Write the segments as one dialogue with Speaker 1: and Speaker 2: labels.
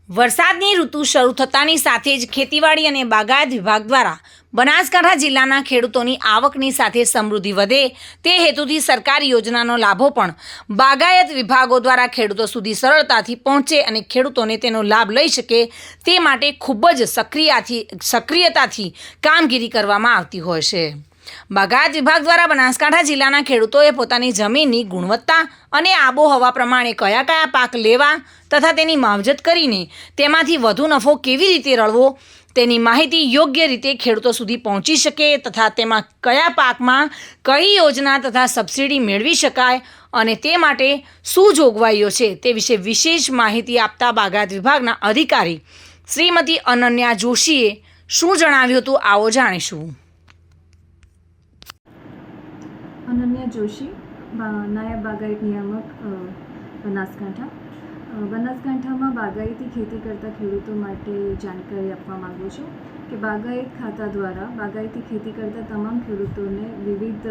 Speaker 1: વરસાદની ઋતુ શરૂ થતાની સાથે જ ખેતીવાડી અને બાગાયત વિભાગ દ્વારા બનાસકાંઠા જિલ્લાના ખેડૂતોની આવકની સાથે સમૃદ્ધિ વધે તે હેતુથી સરકારી યોજનાનો લાભો પણ બાગાયત વિભાગો દ્વારા ખેડૂતો સુધી સરળતાથી પહોંચે અને ખેડૂતોને તેનો લાભ લઈ શકે તે માટે ખૂબ જ સક્રિયતાથી કામગીરી કરવામાં આવતી હોય છે. બાગાયત વિભાગ દ્વારા બનાસકાંઠા જિલ્લાના ખેડૂતોએ પોતાની જમીનની ગુણવત્તા અને આબોહવા પ્રમાણે કયા કયા પાક લેવા તથા તેની માવજત કરીને તેમાંથી વધુ નફો કેવી રીતે રળવો તેની માહિતી યોગ્ય રીતે ખેડૂતો સુધી પહોંચી શકે તથા તેમાં કયા પાકમાં કઈ યોજના તથા સબસિડી મેળવી શકાય અને તે માટે શું જોગવાઈઓ છે તે વિશે વિશેષ માહિતી આપતા બાગાયત વિભાગના અધિકારી શ્રીમતી અનન્યા જોશીએ શું જણાવ્યું હતું, આવો જાણીશું.
Speaker 2: અનન્યા જોશી, નાયબ બાગાયત નિયામક, બનાસકાંઠા. બનાસકાંઠામાં બાગાયતી ખેતી કરતા ખેડૂતો માટે જાણકારી આપવા માગું છું કે બાગાયત ખાતા દ્વારા બાગાયતી ખેતી કરતા તમામ ખેડૂતોને વિવિધ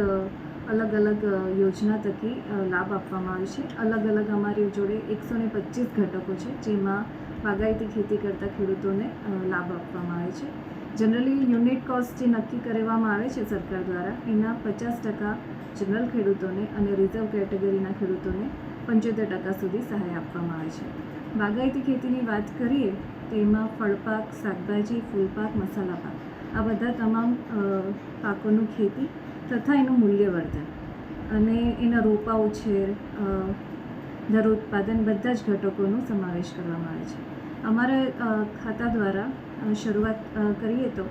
Speaker 2: અલગ અલગ યોજના થકી લાભ આપવામાં આવે છે. અલગ અલગ અમારી જોડે 125 ઘટકો છે જેમાં બાગાયતી ખેતી કરતા ખેડૂતોને લાભ આપવામાં આવે છે. જનરલી યુનિટ કોસ્ટ જે નક્કી કરવામાં આવે છે સરકાર દ્વારા એના 50% જનરલ ખેડૂતોને અને રિઝર્વ કેટેગરીના ખેડૂતોને 75% સુધી સહાય આપવામાં આવે છે. બાગાયતી ખેતીની વાત કરીએ તો એમાં ફળપાક, શાકભાજી, ફૂલપાક, મસાલા પાક આ બધા તમામ પાકોનું ખેતી તથા એનું મૂલ્યવર્ધન અને એના રોપા ઉછેર, દર ઉત્પાદન બધા જ ઘટકોનો સમાવેશ કરવામાં આવે છે. અમારા ખાતા દ્વારા શરૂઆત કરીએ તો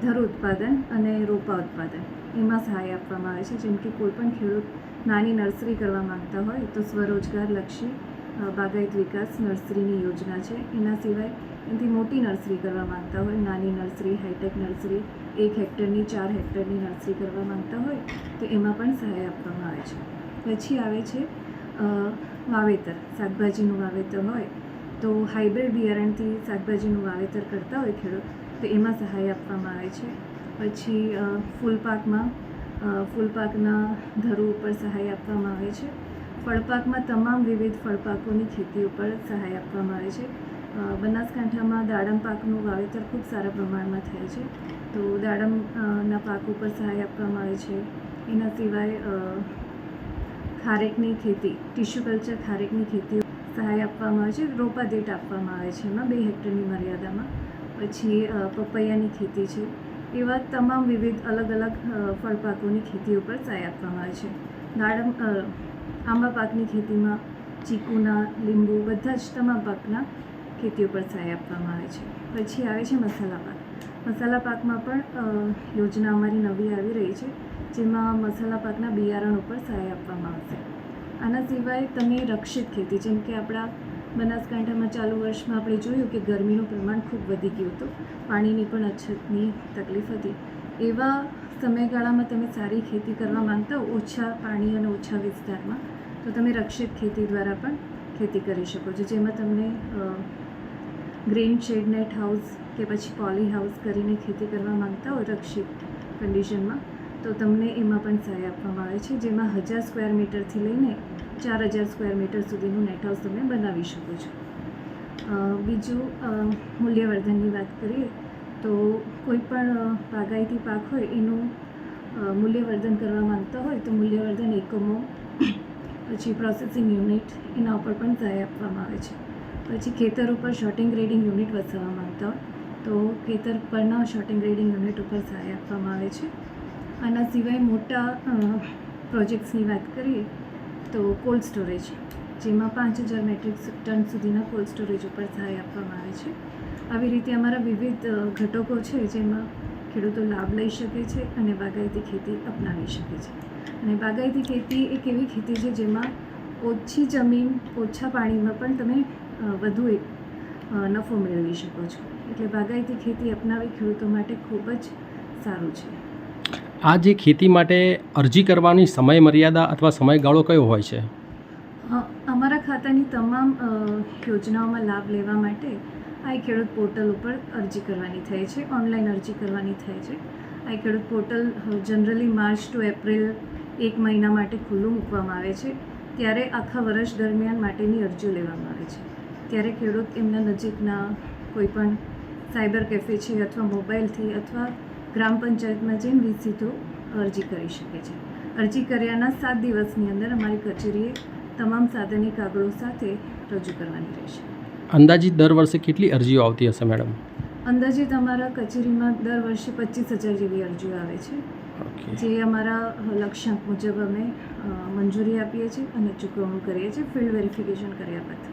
Speaker 2: દર ઉત્પાદન અને રોપા ઉત્પાદન એમાં સહાય આપવામાં આવે છે. જેમ કે કોઈપણ ખેડૂત નાની નર્સરી કરવા માગતા હોય તો સ્વરોજગારલક્ષી બાગાયત વિકાસ નર્સરીની યોજના છે. એના સિવાય એનાથી મોટી નર્સરી કરવા માગતા હોય, નાની નર્સરી, હાઈટેક નર્સરી, 1 હેક્ટરની 4 હેક્ટરની નર્સરી કરવા માગતા હોય તો એમાં પણ સહાય આપવામાં આવે છે. પછી આવે છે વાવેતર. શાકભાજીનું વાવેતર હોય તો હાઇબ્રિડ બિયારણથી શાકભાજીનું વાવેતર કરતા હોય ખેડૂત તો એમાં સહાય આપવામાં આવે છે. પછી ફૂલપાકના ધરો ઉપર સહાય આપવામાં આવે છે. ફળપાકમાં તમામ વિવિધ ફળપાકોની ખેતી ઉપર સહાય આપવામાં આવે છે. બનાસકાંઠામાં દાડમ પાકનું વાવેતર ખૂબ સારા પ્રમાણમાં થાય છે તો દાડમના પાક ઉપર સહાય આપવામાં આવે છે. એના સિવાય ખારેકની ખેતી, ટિશ્યુ કલ્ચર ખારેકની ખેતી સહાય આપવામાં આવે છે. રોપા દીઠ આપવામાં આવે છે એમાં 2 હેક્ટરની મર્યાદામાં. પછી પપૈયાની ખેતી છે. એવા તમામ વિવિધ અલગ અલગ ફળપાકોની ખેતી ઉપર સહાય આપવામાં આવે છે. આંબા પાકની ખેતીમાં ચીકુના, લીંબુ બધા જ તમામ પાકના ખેતી ઉપર સહાય આપવામાં આવે છે. પછી આવે છે મસાલા પાક. મસાલા પાકમાં પણ યોજના અમારી નવી આવી રહી છે જેમાં મસાલા પાકના બિયારણ ઉપર સહાય આપવામાં આવશે. આના સિવાય તમે રક્ષિત ખેતી, જેમ કે આપણા બનાસકાંઠામાં ચાલુ વર્ષમાં આપણે જોયું કે ગરમીનું પ્રમાણ ખૂબ વધી ગયું હતું, પાણીની પણ અછતની તકલીફ હતી. એવા સમયગાળામાં તમે સારી ખેતી કરવા માંગતા હો ઓછા પાણી અને ઓછા વિસ્તારમાં તો તમે રક્ષિત ખેતી દ્વારા પણ ખેતી કરી શકો છો. જેમાં તમને ગ્રીન શેડ નેટ હાઉસ કે પછી પોલી હાઉસ કરીને ખેતી કરવા માંગતા હોય રક્ષિત કન્ડિશનમાં તો તમને એમાં પણ સહાય આપવામાં આવે છે. જેમાં 1000 સ્ક્વેર મીટરથી લઈને 4000 સ્ક્વેર મીટર સુધીનું નેટ હાઉસ તમે બનાવી શકો છો. બીજું મૂલ્યવર્ધનની વાત કરીએ તો કોઈ પણ બાગાયતી પાક હોય એનું મૂલ્યવર્ધન કરવા માંગતા હોય તો મૂલ્યવર્ધન એકમો, પછી પ્રોસેસિંગ યુનિટ એના ઉપર પણ સહાય આપવામાં આવે છે. પછી ખેતર ઉપર શોર્ટિંગ ગ્રેડિંગ યુનિટ વસાવવા માંગતા હોય તો ખેતર પરના શોર્ટિંગ ગ્રેડિંગ યુનિટ ઉપર સહાય આપવામાં આવે છે. આના સિવાય મોટા પ્રોજેક્ટ્સની વાત કરીએ તો કોલ્ડ સ્ટોરેજ, જેમાં 5000 મેટ્રિક ટન સુધીના કોલ્ડ સ્ટોરેજ ઉપર સહાય આપવામાં આવે છે. આવી રીતે અમારા વિવિધ ઘટકો છે જેમાં ખેડૂતો લાભ લઈ શકે છે અને બાગાયતી ખેતી અપનાવી શકે છે. અને બાગાયતી ખેતી એક એવી ખેતી છે જેમાં ઓછી જમીન, ઓછા પાણીમાં પણ તમે વધુ નફો મેળવી શકો છો. એટલે બાગાયતી ખેતી અપનાવી ખેડૂતો માટે ખૂબ જ સારું છે.
Speaker 3: આ જે ખેતી માટે અરજી કરવાની સમય મર્યાદા અથવા સમયગાળો કયો હોય છે?
Speaker 2: અમારા ખાતાની તમામ યોજનાઓમાં લાભ લેવા માટે આ ખેડૂત પોર્ટલ ઉપર અરજી કરવાની થાય છે, ઓનલાઈન અરજી કરવાની થાય છે. આ ખેડૂત portal generally March to April 1 મહિના માટે ખુલ્લું મૂકવામાં આવે છે. ત્યારે આખા વર્ષ દરમિયાન માટેની અરજીઓ લેવામાં આવે છે. ત્યારે ખેડૂત એમના નજીકના કોઈપણ સાયબર કેફે છે અથવા મોબાઈલથી અથવા ગ્રામ પંચાયતમાં જઈને વીજ થ્રુ અરજી કરી શકે છે. અરજી કર્યાના 7 દિવસની અંદર અમારી કચેરીએ તમામ સાધનિક કાગળો સાથે રજૂ કરવાની રહેશે.
Speaker 3: અંદાજિત દર વર્ષે કેટલી અરજીઓ આવતી હશે મેડમ?
Speaker 2: અંદાજિત અમારા કચેરીમાં દર વર્ષે 25,000 જેવી અરજીઓ આવે છે,
Speaker 3: ઓકે.
Speaker 2: જે અમારા લક્ષ્યાંક મુજબ અમે મંજૂરી આપીએ છીએ અને ચૂકવણું કરીએ છીએ ફિલ્ડ વેરિફિકેશન કર્યા બાદ.